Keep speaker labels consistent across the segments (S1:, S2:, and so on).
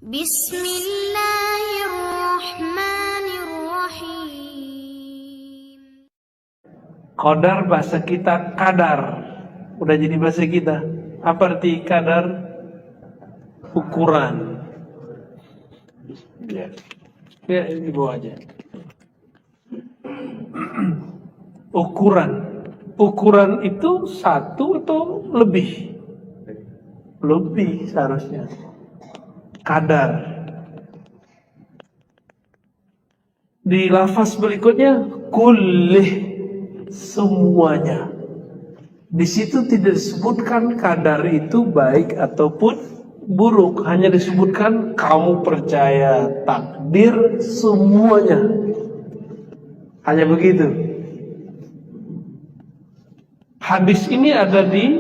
S1: Bismillahirrahmanirrahim.
S2: Qadar bahasa kita kadar. Udah jadi bahasa kita. Apa arti kadar? Ukuran. Ya, di bawah aja. Ukuran. Ukuran itu satu atau lebih? Lebih seharusnya. Kadar. Di lafaz berikutnya, kullih, semuanya. Di situ tidak disebutkan kadar itu baik ataupun buruk, hanya disebutkan kamu percaya takdir semuanya. Hanya begitu. Hadis ini ada di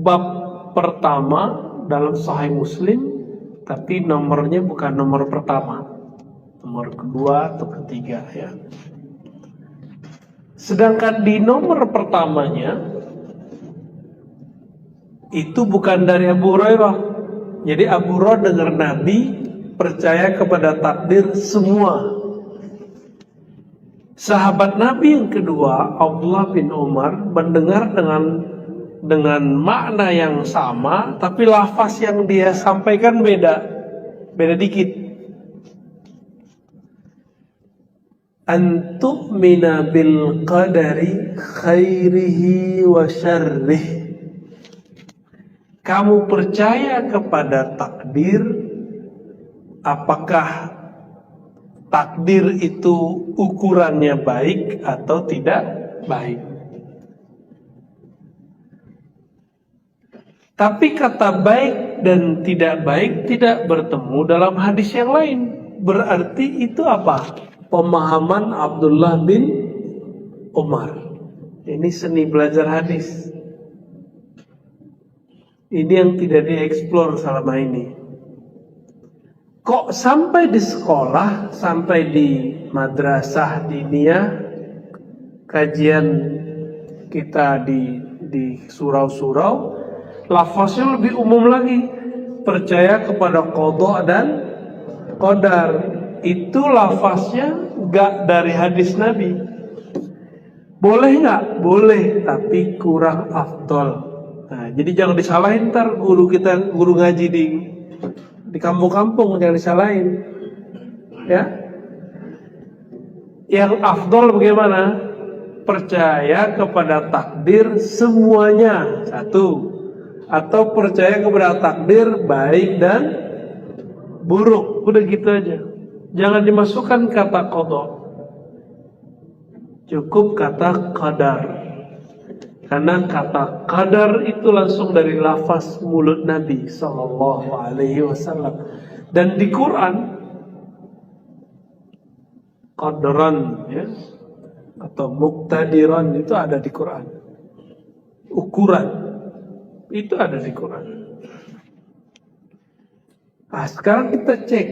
S2: bab pertama dalam Sahih Muslim, tapi nomornya bukan nomor pertama, nomor kedua atau ketiga ya. Sedangkan di nomor pertamanya itu bukan dari Abu Hurairah. Jadi Abu Hurairah dengar Nabi percaya kepada takdir semua. Sahabat Nabi yang kedua, Abdullah bin Umar, mendengar dengan makna yang sama, tapi lafaz yang dia sampaikan beda dikit. Antu'mina bil qadari khairihi wa syarrih. Kamu percaya kepada takdir, apakah takdir itu ukurannya baik atau tidak baik? Tapi kata baik dan tidak baik tidak bertemu dalam hadis yang lain. Berarti itu apa? Pemahaman Abdullah bin Umar. Ini seni belajar hadis. Ini yang tidak dieksplor selama ini. Kok sampai di sekolah, sampai di madrasah diniyah, kajian kita di surau-surau, lafaznya lebih umum lagi. Percaya kepada qada dan qadar. Itu lafaznya gak dari hadis Nabi. Boleh gak? Boleh, tapi kurang afdol. Nah, jadi jangan disalahin ntar guru kita, guru ngaji di kampung-kampung, jangan disalahin. Ya. Yang afdol bagaimana? Percaya kepada takdir semuanya, satu. Atau percaya kepada takdir baik dan buruk. Udah gitu aja. Jangan dimasukkan kata qada. Cukup kata qadar. Karena kata qadar itu langsung dari lafaz mulut Nabi sallallahu alaihi wasallam. Dan di Quran qadran ya, atau muqtadiran itu ada di Quran. Ukuran itu ada di Quran. Nah, sekarang kita cek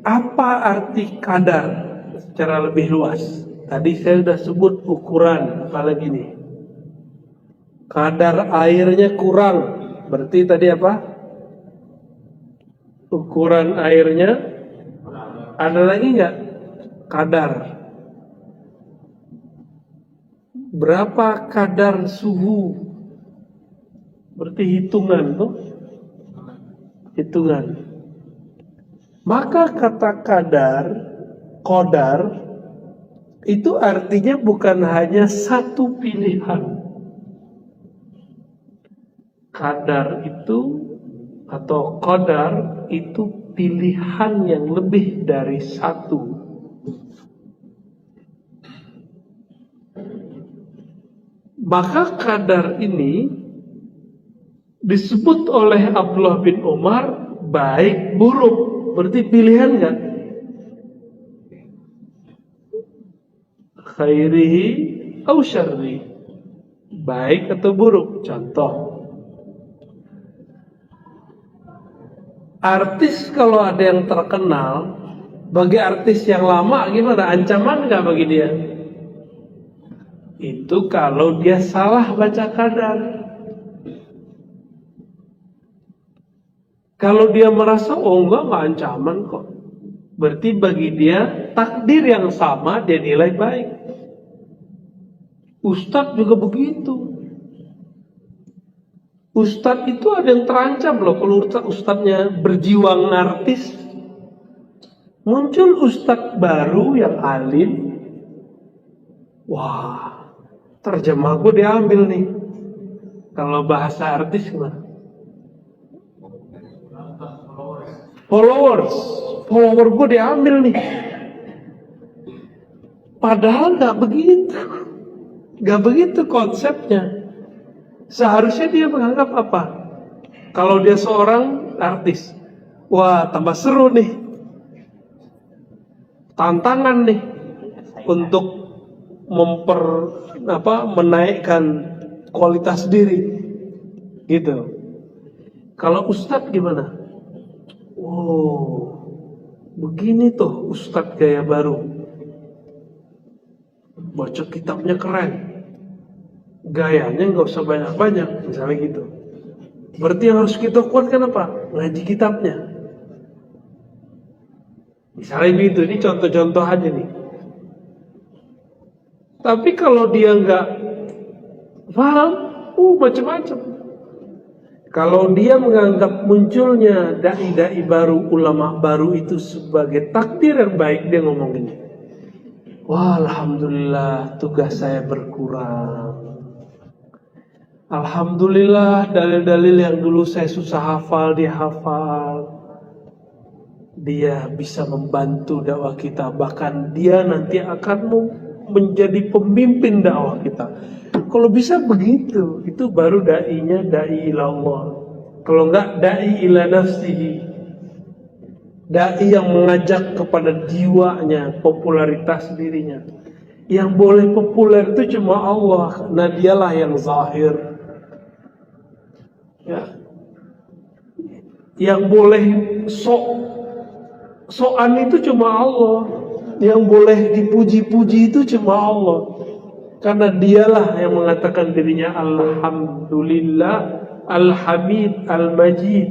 S2: apa arti qadar secara lebih luas. Tadi saya sudah sebut ukuran, apalagi nih. Kadar airnya kurang, berarti tadi apa? Ukuran airnya. Ada lagi nggak? Kadar. Berapa kadar suhu? Berarti hitungan tuh. Hitungan. Maka kata kadar, qadar, itu artinya bukan hanya satu pilihan. Kadar itu atau qadar itu pilihan yang lebih dari satu. Maka kadar ini disebut oleh Abdullah bin Umar baik buruk. Berarti pilihan kan? Khairihi au syarri. Baik atau buruk. Contoh. Artis kalau ada yang terkenal, bagi artis yang lama gimana? Ancaman nggak bagi dia? Itu kalau dia salah baca kadar. Kalau dia merasa oh enggak ancaman kok, berarti bagi dia takdir yang sama dia nilai baik. Ustadz juga begitu. Ustadz itu ada yang terancam loh kalau ustadznya berjiwa artis. Muncul ustadz baru yang alim, wah terjemah gue diambil nih. Kalau bahasa artis gimana? Follower gue diambil nih. Padahal nggak begitu konsepnya. Seharusnya dia menganggap apa? Kalau dia seorang artis, wah tambah seru nih, tantangan nih untuk menaikkan kualitas diri, gitu. Kalau ustadz gimana? Oh, begini tuh ustadz gaya baru, baca kitabnya keren, gayanya nggak usah banyak-banyak, misalnya gitu. Berarti yang harus kita kuatkan apa? Ngaji kitabnya. Misalnya gitu, ini contoh-contoh aja nih. Tapi kalau dia nggak paham, macam-macam. Kalau dia menganggap munculnya dai-dai baru, ulama baru itu sebagai takdir yang baik, dia ngomong gini, wah alhamdulillah tugas saya berkurang. Alhamdulillah dalil-dalil yang dulu saya susah hafal, dia hafal. Dia bisa membantu dakwah kita. Bahkan dia nanti akan menjadi pemimpin dakwah kita. Kalau bisa begitu, itu baru da'inya da'i ila Allah. Kalau enggak, da'i ila nafsihi. Da'i yang mengajak kepada jiwanya, popularitas dirinya. Yang boleh populer itu cuma Allah, karena dialah yang zahir. Ya. Yang boleh soan itu cuma Allah. Yang boleh dipuji-puji itu cuma Allah. Karena dialah yang mengatakan dirinya Alhamdulillah, Al-Hamid, Al-Majid,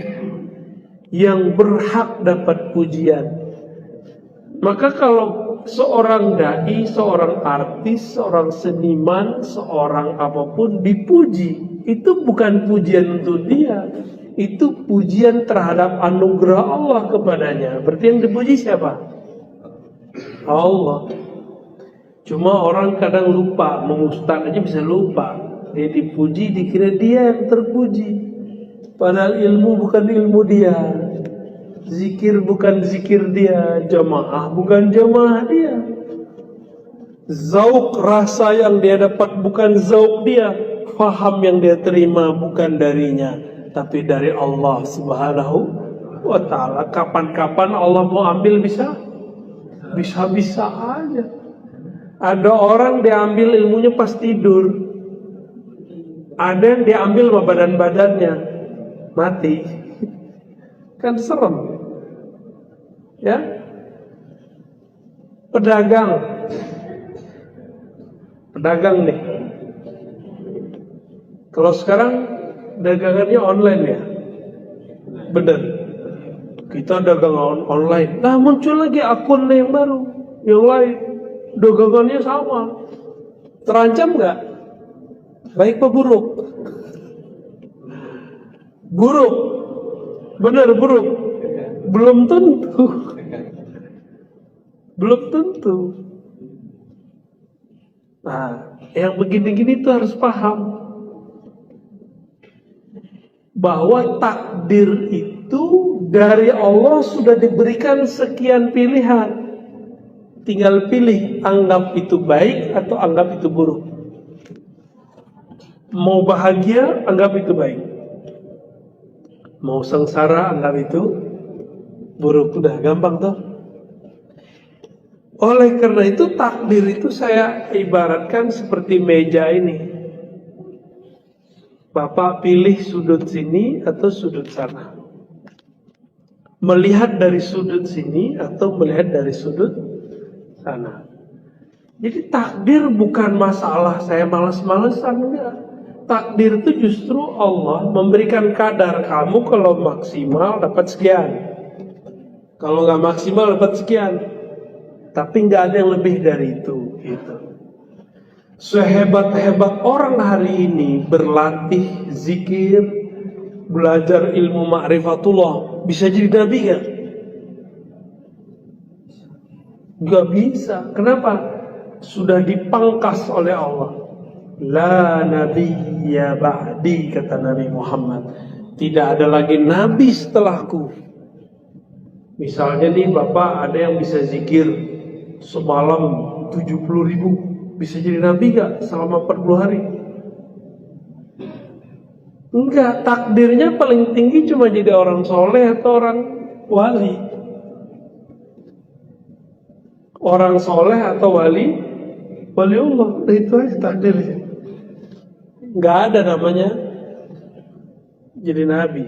S2: yang berhak dapat pujian. Maka kalau seorang dai, seorang artis, seorang seniman, seorang apapun dipuji, itu bukan pujian untuk dia, itu pujian terhadap anugerah Allah kepadanya. Berarti yang dipuji siapa? Allah. Cuma orang kadang lupa, mengustad aja bisa lupa. Dia dipuji, dikira dia yang terpuji. Padahal ilmu bukan ilmu dia, zikir bukan zikir dia, jamaah bukan jamaah dia, zauk rasa yang dia dapat bukan zauk dia, faham yang dia terima bukan darinya, tapi dari Allah Subhanahu wa ta'ala. Kapan-kapan Allah mau ambil bisa aja. Ada orang diambil ilmunya pas tidur, ada yang diambil sama badan-badannya mati. Kan serem. Ya. Pedagang nih. Kalau sekarang dagangannya online ya. Bener. Kita dagang online. Nah, muncul lagi akun yang baru, yang lain. Dagangannya sama. Terancam nggak? Baik apa buruk? Buruk. Benar buruk. Belum tentu. Belum tentu. Nah, yang begini-gini tuh harus paham bahwa takdir itu dari Allah sudah diberikan sekian pilihan. Tinggal pilih, anggap itu baik atau anggap itu buruk. Mau bahagia, anggap itu baik. Mau sengsara, anggap itu buruk. Udah gampang toh. Oleh karena itu takdir itu saya ibaratkan seperti meja ini. Bapak pilih sudut sini atau sudut sana. Melihat dari sudut sini atau melihat dari sudut sana. Jadi takdir bukan masalah saya malas-malesan, enggak. takdir itu justru Allah memberikan kadar, kamu kalau maksimal dapat sekian, kalau nggak maksimal dapat sekian, tapi nggak ada yang lebih dari itu. Gitu. Sehebat-hebat orang hari ini berlatih zikir, belajar ilmu ma'rifatullah, bisa jadi nabi gak? Gak bisa. Kenapa? Sudah dipangkas oleh Allah. La nabiyya ba'di, kata Nabi Muhammad. Tidak ada lagi nabi setelahku. Misalnya nih Bapak ada yang bisa zikir semalam 70.000, bisa jadi nabi gak selama 40 hari? Enggak, takdirnya paling tinggi cuma jadi orang soleh atau orang wali. Orang soleh atau wali Allah, itu aja takdirnya. Enggak ada namanya jadi nabi.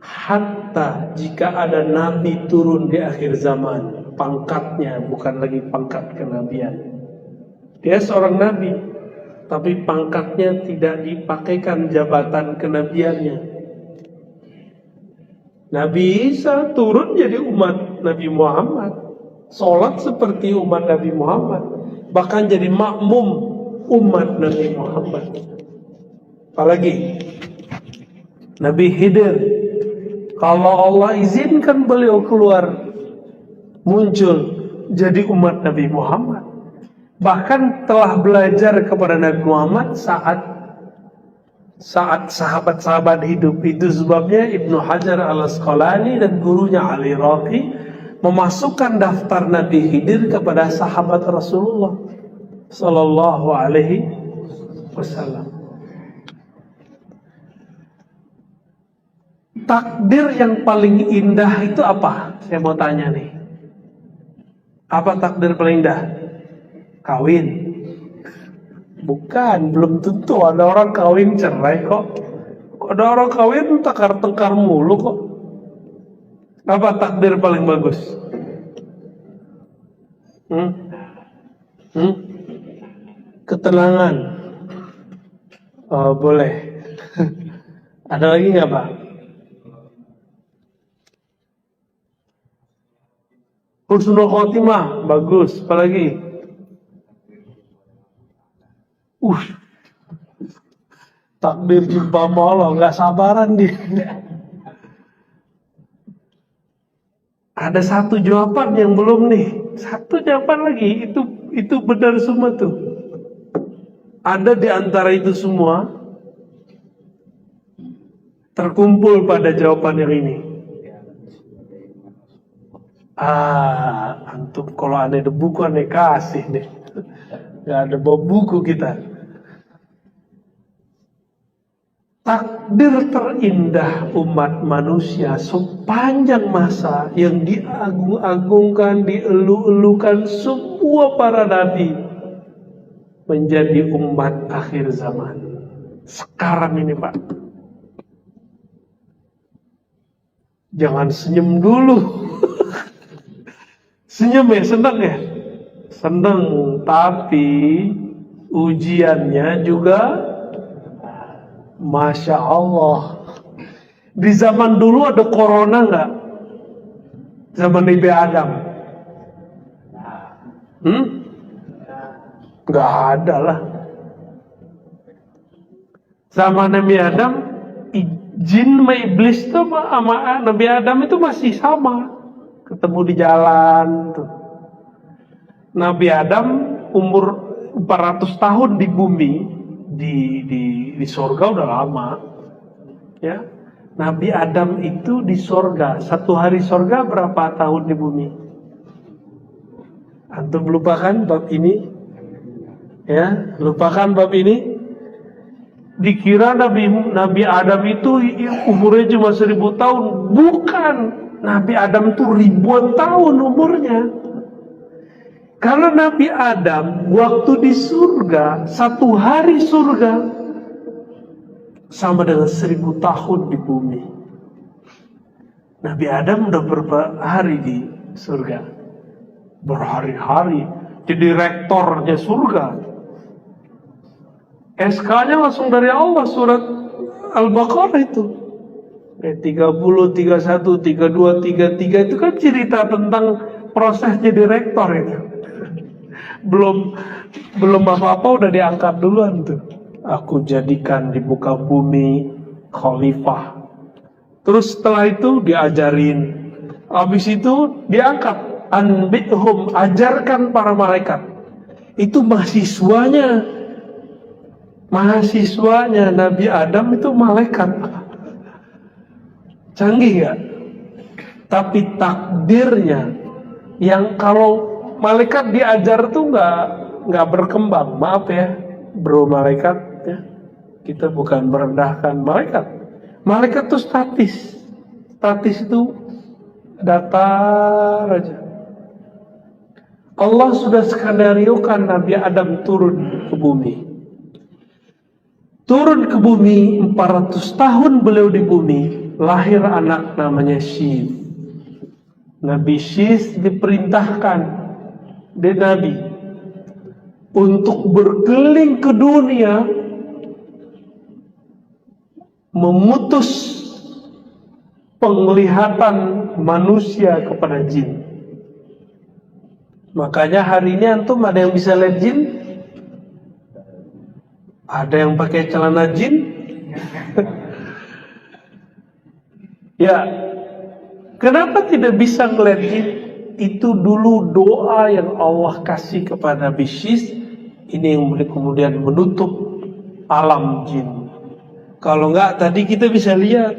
S2: Hatta jika ada nabi turun di akhir zaman, pangkatnya bukan lagi pangkat kenabian. Dia seorang nabi, tapi pangkatnya tidak dipakaikan jabatan kenabiannya. Nabi Isa turun jadi umat Nabi Muhammad, sholat seperti umat Nabi Muhammad, bahkan jadi makmum umat Nabi Muhammad. Apalagi Nabi Khidir, kalau Allah izinkan beliau keluar, muncul jadi umat Nabi Muhammad. Bahkan telah belajar kepada Nabi Muhammad saat sahabat-sahabat hidup. Itu sebabnya Ibnu Hajar al-Asqalani dan gurunya Al-Iraqi memasukkan daftar Nabi Khidir kepada sahabat Rasulullah Sallallahu Alaihi Wasallam. Takdir yang paling indah itu apa? Saya mau tanya nih. Apa takdir paling indah? Kawin? Bukan, belum tentu. Ada orang kawin cerai kok. Ada orang kawin tengkar mulu kok. Apa takdir paling bagus? Ketenangan. Oh, boleh. Ada lagi nggak Pak? Husnul khotimah, bagus. Apalagi? Takdir jumpa sama Allah, nggak sabaran dia. Ada satu jawaban yang belum nih. Satu jawaban lagi, itu benar semua tuh. Ada di antara itu semua terkumpul pada jawaban yang ini. Antum kalau aneh ada buku aneh kasih deh. Gak ada bawa buku kita. Takdir terindah umat manusia sepanjang masa yang diagung-agungkan, dielu-elukan semua para nabi menjadi umat akhir zaman. Sekarang ini Pak. Jangan senyum dulu. Senyum ya, senang ya? Senang, tapi ujiannya juga Masya Allah. Di zaman dulu ada corona nggak? Zaman Nabi Adam? Nggak ada lah. Zaman Nabi Adam, jin sama iblis itu sama Nabi Adam itu masih sama. Ketemu di jalan tuh. Nabi Adam umur 400 tahun di bumi, di surga udah lama. Ya. Nabi Adam itu di surga, satu hari surga berapa tahun di bumi? Antum lupakan bab ini? Ya, lupakan bab ini. Dikira Nabi Adam itu umurnya cuma 1000 tahun, bukan. Nabi Adam itu ribuan tahun umurnya. Karena Nabi Adam waktu di surga, satu hari surga sama dengan 1000 tahun di bumi. Nabi Adam udah berapa hari di surga? Berhari-hari. Jadi rektornya surga. SK-nya langsung dari Allah, surat Al-Baqarah itu. 30, 31, 32, 33 itu kan cerita tentang proses jadi rektor itu. Belum apa-apa udah diangkat duluan tuh. Aku jadikan di muka bumi khalifah. Terus setelah itu diajarin. Habis itu diangkat. Anbithum, ajarkan para malaikat. Itu mahasiswanya Nabi Adam itu malaikat. Canggih gak? Tapi takdirnya yang kalau malaikat diajar tuh nggak berkembang. Maaf ya, bro malaikat ya. Kita bukan merendahkan malaikat. Malaikat tuh statis. Statis itu datar aja. Allah sudah skenariokan Nabi Adam turun ke bumi. Turun ke bumi 400 tahun beliau di bumi. Lahir anak namanya Syith. Nabi Syith diperintahkan di Nabi untuk berkeliling ke dunia memutus penglihatan manusia kepada jin. Makanya hari ini antum ada yang bisa lihat jin? Ada yang pakai celana jin? Ya, kenapa tidak bisa ngeliat jin? Itu dulu doa yang Allah kasih kepada Nabi Syith. Ini yang kemudian menutup alam jin. Kalau enggak tadi kita bisa lihat.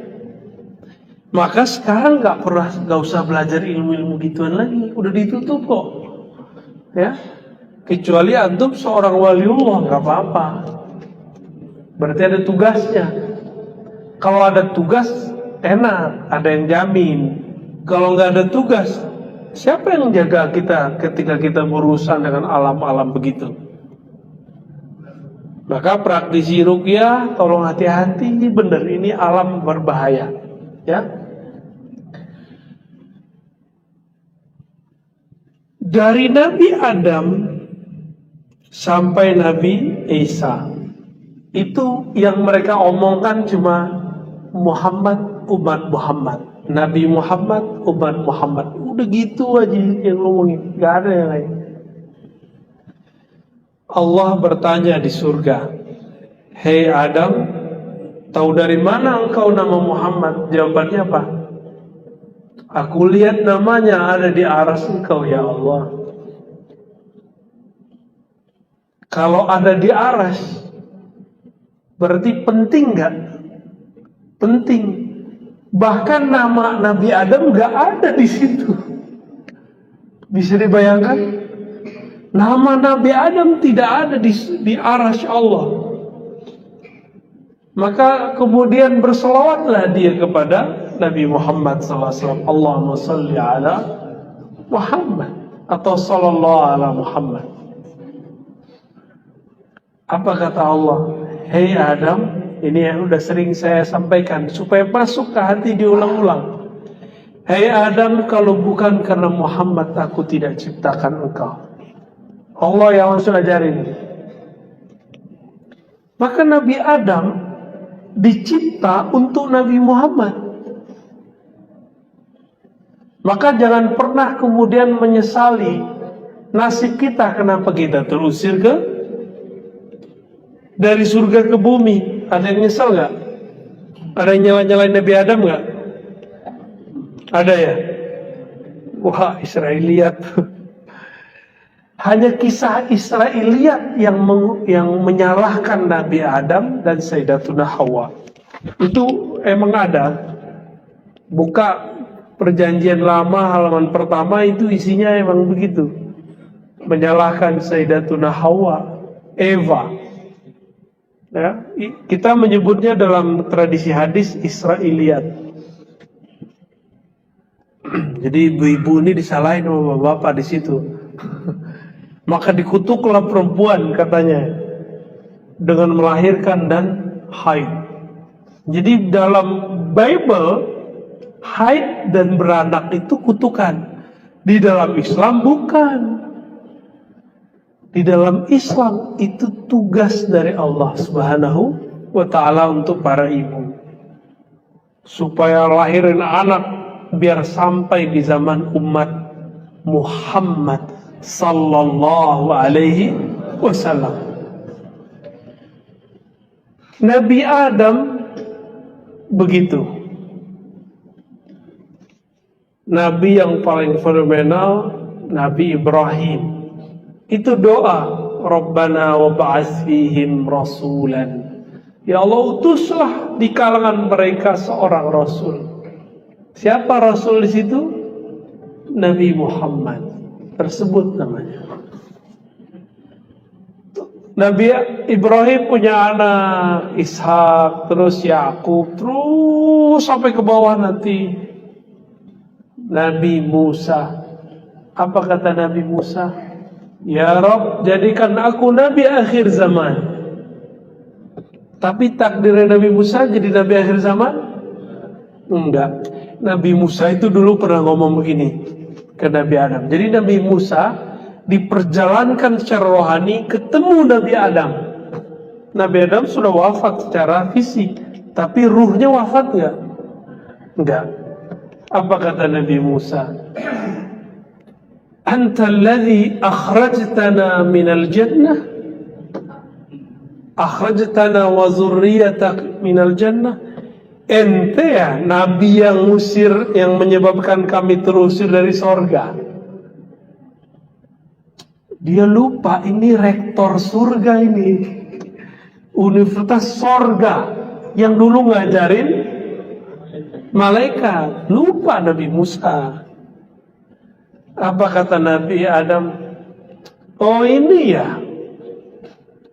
S2: Maka sekarang nggak usah belajar ilmu-ilmu gituan lagi. Udah ditutup kok. Ya, kecuali antum seorang waliullah nggak apa-apa. Berarti ada tugasnya. Kalau ada tugas enak, ada yang jamin. Kalau nggak ada tugas, siapa yang jaga kita ketika kita berurusan dengan alam-alam begitu? Maka praktisi ruqyah tolong hati-hati, bener ini alam berbahaya. Ya. Dari Nabi Adam sampai Nabi Isa, itu yang mereka omongkan cuma Muhammad, umat Muhammad. Nabi Muhammad, umat Muhammad. Udah gitu aja yang ngomongin, gak ada yang lain. Allah bertanya di surga, "Hei Adam, tahu dari mana engkau nama Muhammad?" Jawabannya apa? "Aku lihat namanya ada di aras engkau ya Allah." Kalau ada di aras, berarti penting gak? Penting. Bahkan nama Nabi Adam gak ada di situ. Bisa dibayangkan? Nama Nabi Adam tidak ada di aras Allah. Maka kemudian berselawatlah dia kepada Nabi Muhammad SAW. Allahumma salli ala Muhammad. Atau sallallahu ala Muhammad. Apa kata Allah? Hei Adam, ini yang udah sering saya sampaikan supaya masuk ke hati diulang-ulang. Hei Adam, kalau bukan karena Muhammad aku tidak ciptakan engkau. Allah yang langsung ajarin. Maka Nabi Adam dicipta untuk Nabi Muhammad. Maka jangan pernah kemudian menyesali nasib kita, kenapa kita terusir dari surga ke bumi. Ada yang nyesal gak? Ada yang nyala-nyalain Nabi Adam gak? Ada ya? Wah, Israiliyat. Hanya kisah Israiliyat yang menyalahkan Nabi Adam dan Sayyidatuna Hawa. Itu emang ada. Buka Perjanjian Lama halaman pertama, itu isinya emang begitu. Menyalahkan Sayyidatuna Hawa, Eva. Ya, kita menyebutnya dalam tradisi hadis Israiliyat. Jadi ibu-ibu ini disalahin sama bapak di situ. Maka dikutuklah perempuan katanya dengan melahirkan dan haid. Jadi dalam Bible haid dan beranak itu kutukan. Di dalam Islam bukan. Di dalam Islam itu tugas dari Allah Subhanahu wa ta'ala untuk para ibu, supaya lahirin anak biar sampai di zaman umat Muhammad sallallahu alaihi wasallam. Nabi Adam begitu. Nabi yang paling fenomenal Nabi Ibrahim. Itu doa, Rabbana wa ba'ats fihim rasulan. Ya Allah, utuslah di kalangan mereka seorang rasul. Siapa rasul di situ? Nabi Muhammad. Tersebut namanya. Nabi Ibrahim punya anak Ishak, terus Yakub, terus sampai ke bawah nanti Nabi Musa. Apa kata Nabi Musa? Ya Rabb, jadikan aku Nabi akhir zaman. Tapi takdirnya Nabi Musa jadi Nabi akhir zaman? Enggak. Nabi Musa itu dulu pernah ngomong begini ke Nabi Adam. Jadi Nabi Musa diperjalankan secara rohani ketemu Nabi Adam. Nabi Adam sudah wafat secara fisik, tapi ruhnya wafat enggak? Enggak. Apa kata Nabi Musa? Anta alladhi akhrajtana minal jannah, akhrajtana wa zurriyatak minal jannah. Ente ya Nabi yang musir, yang menyebabkan kami terusir dari sorga. Dia lupa ini rektor surga ini, universitas sorga yang dulu ngajarin malaikat. Lupa Nabi Musa. Apa kata Nabi Adam? Oh ini ya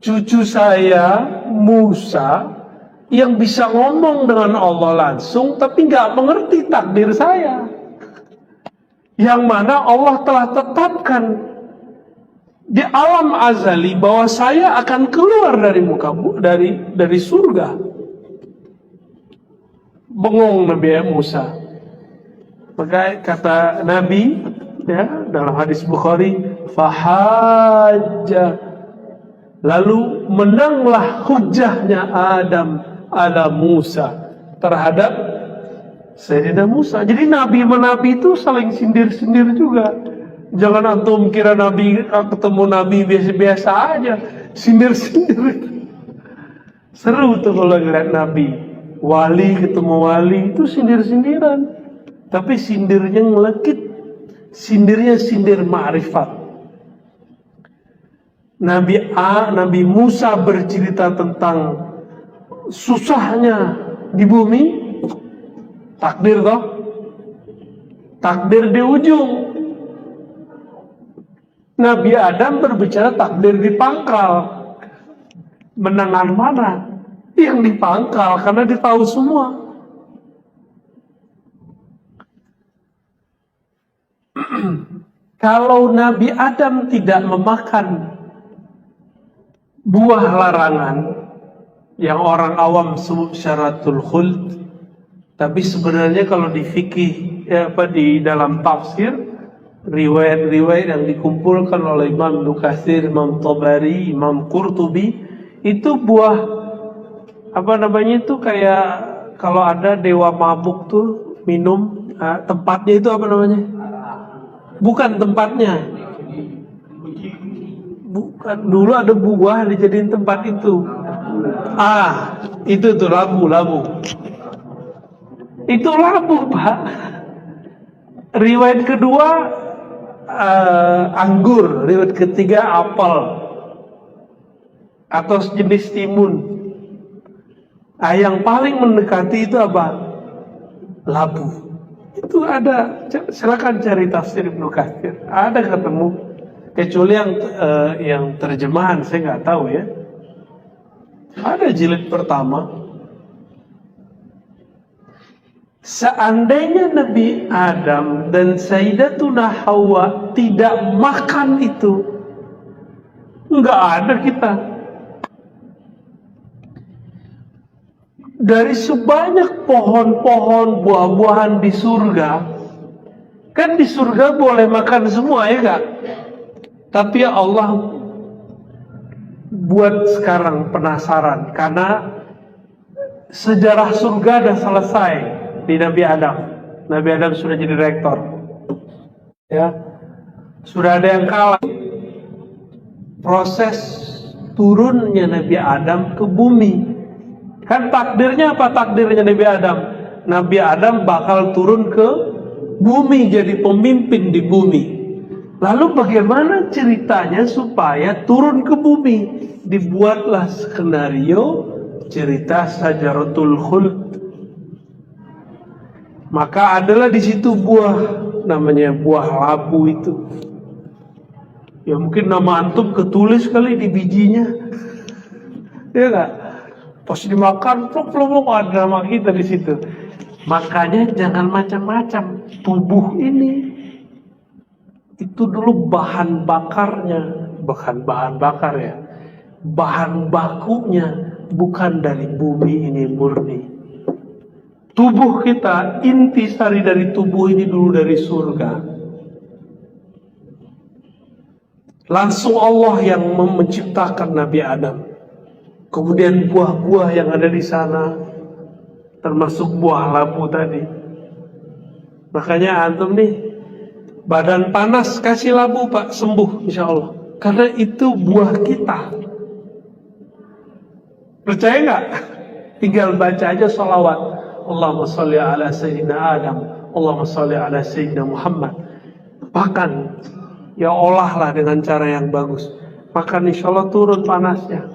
S2: cucu saya Musa yang bisa ngomong dengan Allah langsung, tapi nggak mengerti takdir saya, yang mana Allah telah tetapkan di alam azali bahwa saya akan keluar dari muka dari surga. Bengong Nabi Musa. Maka kata Nabi, ya, dalam hadis Bukhari, fahajja, lalu menanglah hujahnya Adam ala Musa terhadap Sayyidina Musa. Jadi Nabi menabi itu saling sindir-sindir juga. Jangan antum kira Nabi ketemu Nabi biasa-biasa aja, sindir-sindir. Seru tuh kalau ngeliat Nabi, wali ketemu wali itu sindir-sindiran. Tapi sindirnya ngelekit, sindirnya sindir ma'rifat. Nabi Musa bercerita tentang susahnya di bumi, takdir toh, takdir di ujung. Nabi Adam berbicara takdir di pangkal. Menangan mana? Yang di pangkal, karena dia tahu semua. Kalau Nabi Adam tidak memakan buah larangan yang orang awam sebut syaratul khuld, tapi sebenarnya kalau di fikih di dalam tafsir, riwayat-riwayat yang dikumpulkan oleh Imam Ibnu Katsir, Imam Tabari, Imam Qurtubi, itu buah itu kayak kalau ada dewa mabuk tuh minum, tempatnya itu apa namanya? Bukan tempatnya. Bukan, dulu ada buah dijadiin tempat itu. Itu tuh labu. Itu labu, Pak. Riwayat kedua anggur, riwayat ketiga apel atau jenis timun. Yang paling mendekati itu apa? Labu. Itu ada, silakan cari tafsir Ibnu Katsir, ada ketemu. Kecuali yang terjemahan saya nggak tahu ya. Ada jilid pertama. Seandainya Nabi Adam dan Sayyidatuna Hawa tidak makan itu, nggak ada kita. Dari sebanyak pohon-pohon buah-buahan di surga, kan di surga boleh makan semua ya kak? Tapi Allah buat sekarang penasaran karena sejarah surga sudah selesai di Nabi Adam. Nabi Adam sudah jadi rektor. Ya. Sudah ada yang kalah. Proses turunnya Nabi Adam ke bumi. Kan takdirnya apa takdirnya Nabi Adam? Nabi Adam bakal turun ke bumi jadi pemimpin di bumi. Lalu bagaimana ceritanya supaya turun ke bumi? Dibuatlah skenario cerita Syajaratul Khuld. Maka adalah di situ buah, namanya buah labu itu. Ya mungkin nama antum ketulis kali di bijinya. Ya enggak? Pas dimakan, plok ada nama kita di situ. Makanya jangan macam-macam. Tubuh ini itu dulu bahan bakarnya, bukan bahan bakar ya. Bahan bakunya bukan dari bumi ini murni. Tubuh kita, intisari dari tubuh ini dulu dari surga. Langsung Allah yang menciptakan Nabi Adam. Kemudian buah-buah yang ada di sana, termasuk buah labu tadi. Makanya antum nih, badan panas kasih labu Pak, sembuh insya Allah. Karena itu buah kita. Percaya nggak? Tinggal baca aja sholawat. Allahumma sholli ala Sayyidina Adam, Allahumma sholli ala Sayyidina Muhammad. Bahkan ya olahlah dengan cara yang bagus. Maka insya Allah turun panasnya.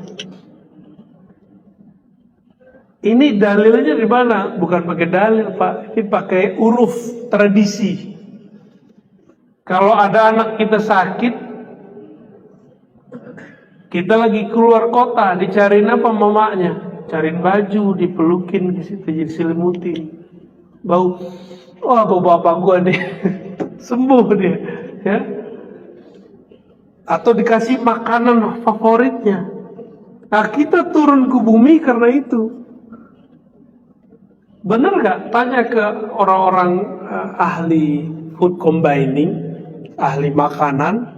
S2: Ini dalilnya di mana? Bukan pakai dalil Pak, ini pakai uruf tradisi. Kalau ada anak kita sakit, kita lagi keluar kota, dicariin apa mamanya? Cariin baju, dipelukin di situ, jadi selimutin. Bau, oh bau bapak gua nih, sembuh dia, ya. Atau dikasih makanan favoritnya. Nah kita turun ke bumi karena itu. Benar gak? Tanya ke orang-orang ahli food combining, ahli makanan,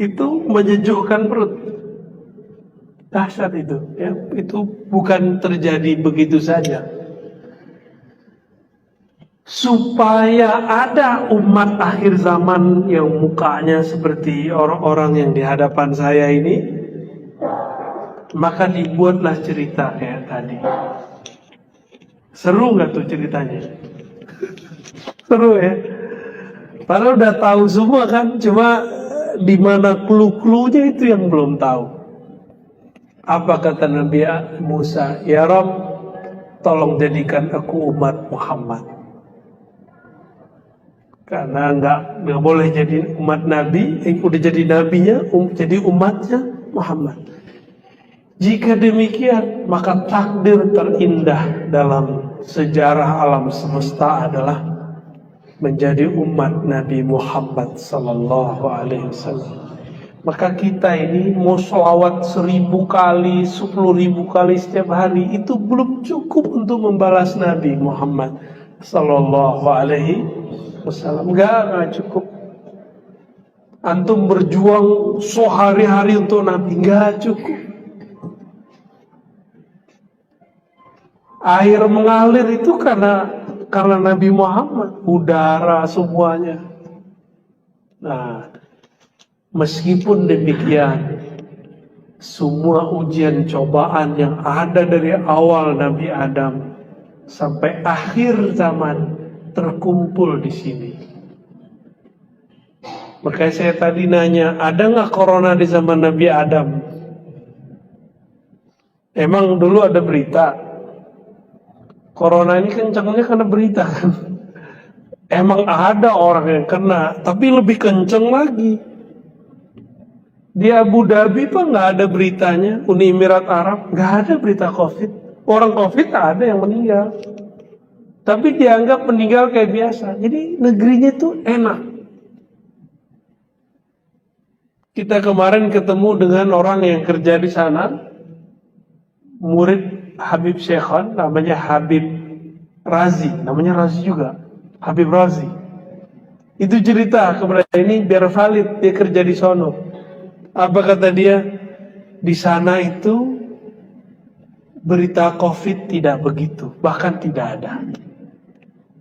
S2: itu menyejukkan perut. Dahsyat itu, ya. Itu bukan terjadi begitu saja. Supaya ada umat akhir zaman yang mukanya seperti orang-orang yang di hadapan saya ini, maka dibuatlah cerita kayak tadi. Seru nggak tuh ceritanya? Seru ya. Padahal udah tahu semua kan, cuma di mana clue-cluenya itu yang belum tahu. Apa kata Nabi Musa? Ya Rabb, tolong jadikan aku umat Muhammad. Karena nggak boleh jadi umat Nabi, udah jadi nabinya, jadi umatnya Muhammad. Jika demikian, maka takdir terindah dalam sejarah alam semesta adalah menjadi umat Nabi Muhammad sallallahu alaihi wasallam. Maka kita ini mau sholawat 1000 kali, 10.000 kali setiap hari, itu belum cukup untuk membalas Nabi Muhammad sallallahu alaihi wasallam. Enggak cukup. Antum berjuang sehari-hari untuk Nabi, enggak cukup. Air mengalir itu karena Nabi Muhammad, udara semuanya. Nah, meskipun demikian, semua ujian cobaan yang ada dari awal Nabi Adam sampai akhir zaman terkumpul di sini. Makanya saya tadi nanya, ada nggak corona di zaman Nabi Adam? Emang dulu ada berita? Corona ini kencangnya karena berita kan. Emang ada orang yang kena, tapi lebih kenceng lagi. Di Abu Dhabi pak nggak ada beritanya, Uni Emirat Arab nggak ada berita COVID. Orang COVID ada yang meninggal, tapi dianggap meninggal kayak biasa. Jadi negerinya tuh enak. Kita kemarin ketemu dengan orang yang kerja di sana, murid Habib Syekhon, namanya Habib Razi, namanya Razi juga, Habib Razi. Itu cerita kepada ini biar valid, dia kerja di sono. Apa kata dia? Di sana itu berita COVID tidak begitu, bahkan tidak ada.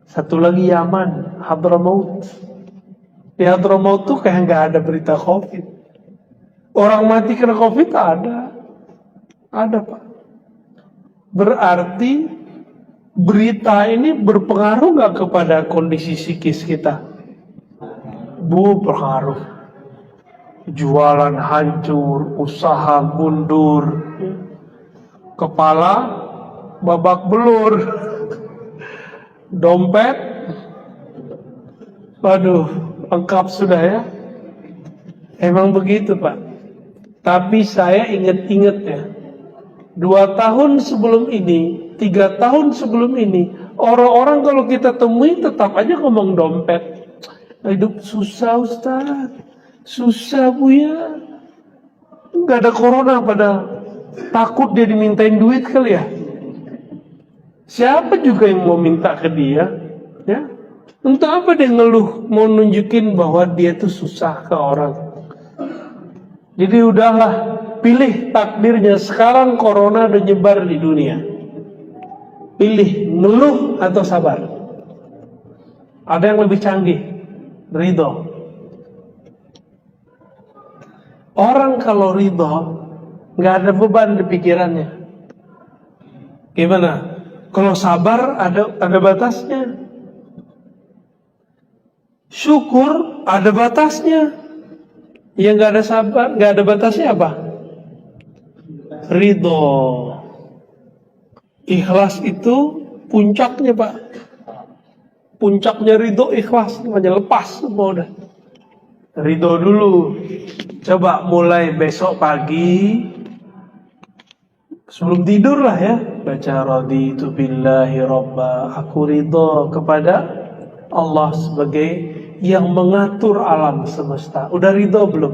S2: Satu lagi Yaman, Hadramaut. Di Hadramaut tuh kayak nggak ada berita COVID. Orang mati kena COVID ada Pak. Berarti berita ini berpengaruh nggak kepada kondisi psikis kita? Berpengaruh. Jualan hancur, usaha mundur, kepala babak belur, dompet, waduh, lengkap sudah ya. Emang begitu Pak. Tapi saya ingat-ingat ya, 2 tahun sebelum ini, 3 tahun sebelum ini, orang-orang kalau kita temui tetap aja ngomong dompet. Hidup susah Ustaz, susah Buya. Nggak ada corona padahal. Takut dia dimintain duit kali ya. Siapa juga yang mau minta ke dia, ya? Untuk apa dia ngeluh, mau nunjukin bahwa dia tuh susah ke orang. Jadi udahlah, pilih takdirnya. Sekarang corona udah nyebar di dunia. Pilih ngeluh atau sabar. Ada yang lebih canggih, ridho. Orang kalau ridho, nggak ada beban di pikirannya. Gimana? Kalau sabar ada batasnya. Syukur ada batasnya. Yang nggak ada sabar, nggak ada batasnya apa? Ridho. Ikhlas itu puncaknya Pak. Puncaknya ridho ikhlas, namanya lepas semua udah. Ridho dulu. Coba mulai besok pagi sebelum tidur lah ya, baca raditu billahi robba, aku ridho kepada Allah sebagai yang mengatur alam semesta. Udah ridho belum?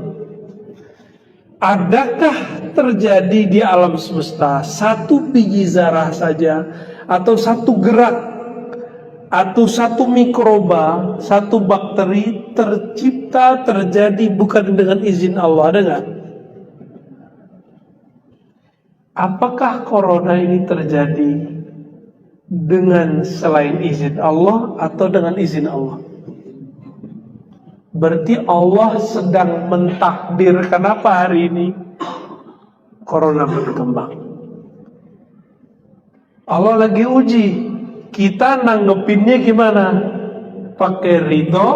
S2: Adakah terjadi di alam semesta satu biji zarah saja, atau satu gerak, atau satu mikroba, satu bakteri tercipta, terjadi bukan dengan izin Allah? Ada nggak? Apakah corona ini terjadi dengan selain izin Allah atau dengan izin Allah? Berarti Allah sedang mentakdirkan apa hari ini corona berkembang. Allah lagi uji kita, nanggepinnya gimana? Pakai ridho,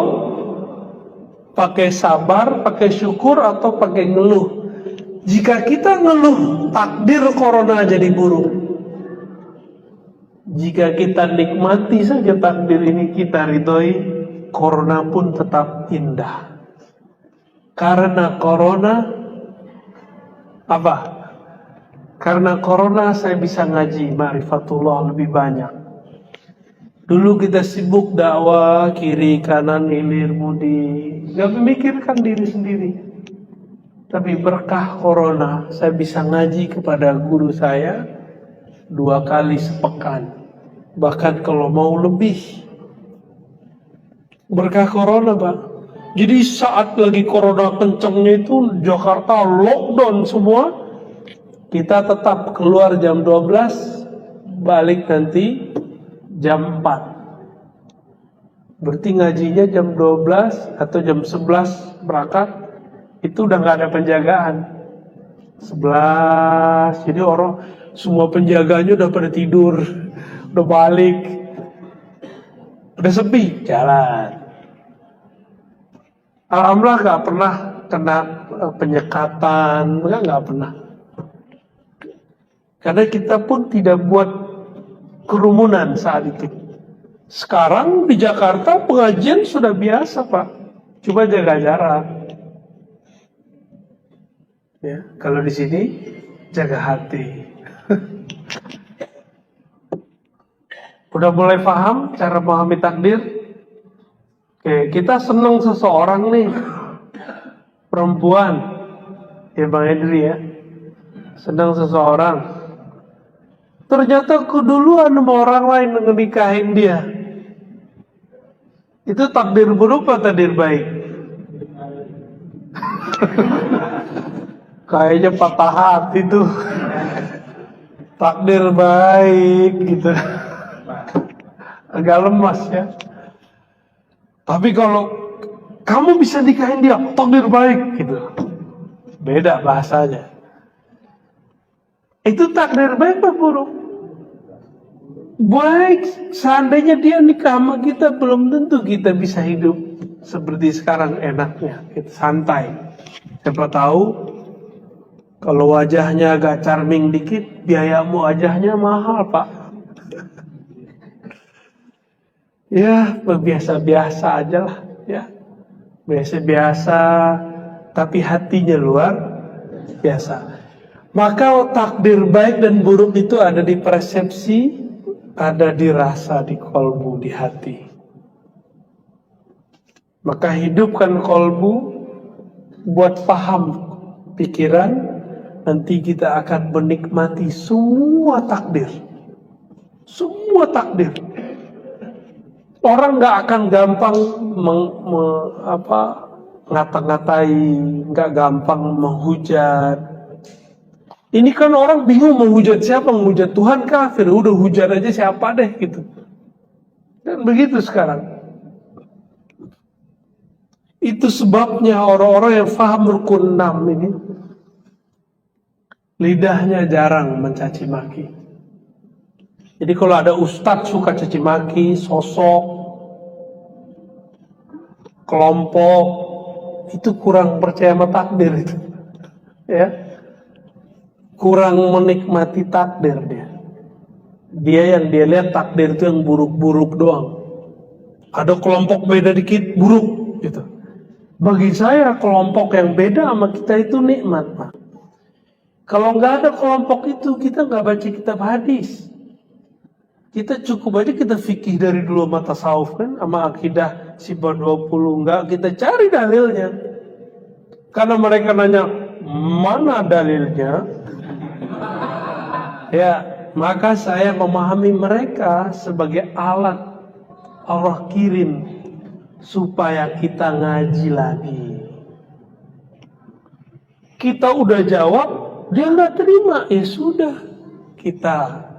S2: pakai sabar, pakai syukur, atau pakai ngeluh? Jika kita ngeluh, takdir corona jadi buruk. Jika kita nikmati saja takdir ini, kita ridhoi, corona pun tetap indah. Karena corona apa? Karena corona saya bisa ngaji ma'rifatullah lebih banyak. Dulu kita sibuk dakwah kiri kanan hilir budi, gak memikirkan diri sendiri. Tapi berkah corona saya bisa ngaji kepada guru saya 2 kali sepekan, bahkan kalau mau lebih. Berkah corona Pak. Jadi saat lagi corona kencengnya itu Jakarta lockdown semua, kita tetap keluar jam 12, balik nanti jam 4. Berarti ngajinya jam 12 atau jam 11 berangkat, itu udah gak ada penjagaan. 11, jadi orang semua penjaganya udah pada tidur, udah balik, udah sepi jalan. Alhamdulillah gak pernah kena penyekatan, gak pernah. Karena kita pun tidak buat kerumunan saat itu. Sekarang di Jakarta pengajian sudah biasa Pak, coba jaga jarak. Ya, kalau di sini jaga hati. Udah mulai paham cara memahami takdir? Oke, kita senang seseorang nih, perempuan, ya Bang Edri ya, senang seseorang. Ternyata keduluan sama orang lain ngenikahin dia. Itu takdir buruk atau takdir baik? Kayaknya patah hati tuh. Takdir baik gitu. Agak lemas ya. Tapi kalau kamu bisa nikahin dia, takdir baik gitu. Beda bahasanya. Itu takdir baik apa buruk? Baik, seandainya dia nikah sama kita, belum tentu kita bisa hidup seperti sekarang enaknya, kita santai. Siapa tahu kalau wajahnya agak charming dikit, biayamu wajahnya mahal, Pak. Ya, biasa-biasa aja lah, ya. Biasa-biasa, tapi hatinya luar biasa. Maka takdir baik dan buruk itu ada di persepsi, ada di rasa, di kolbu, di hati. Maka hidupkan kolbu, buat paham pikiran, nanti kita akan menikmati semua takdir. Semua takdir. Orang gak akan gampang ngata-ngatai, gak gampang menghujat. Ini kan orang bingung menghujat siapa, menghujat Tuhan kafir, udah hujat aja siapa deh gitu. Dan begitu sekarang. Itu sebabnya orang-orang yang faham rukun 6 ini lidahnya jarang mencaci maki. Jadi kalau ada ustadz suka caci maki, sosok, kelompok, itu kurang percaya sama takdir itu. Ya. Kurang menikmati takdir dia. Dia yang dia lihat takdir itu yang buruk-buruk doang. Ada kelompok beda dikit buruk gitu. Bagi saya kelompok yang beda sama kita itu nikmat, Pak. Kalau nggak ada kelompok itu, kita nggak baca kitab hadis. Kita cukup aja kita fikih dari dulu sama tasawuf kan, sama akidah Sifat 20 enggak, kita cari dalilnya. Karena mereka nanya, mana dalilnya? Ya, maka saya memahami mereka sebagai alat Allah kirim supaya kita ngaji lagi. Kita udah jawab, dia nggak terima, ya sudah.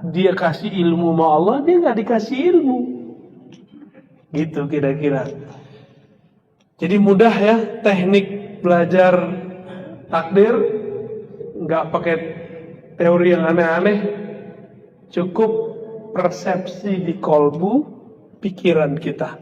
S2: Dia kasih ilmu sama Allah, dia nggak dikasih ilmu. Gitu kira-kira. Jadi mudah ya teknik belajar takdir, nggak pakai teori yang aneh-aneh, cukup persepsi di kolbu pikiran kita.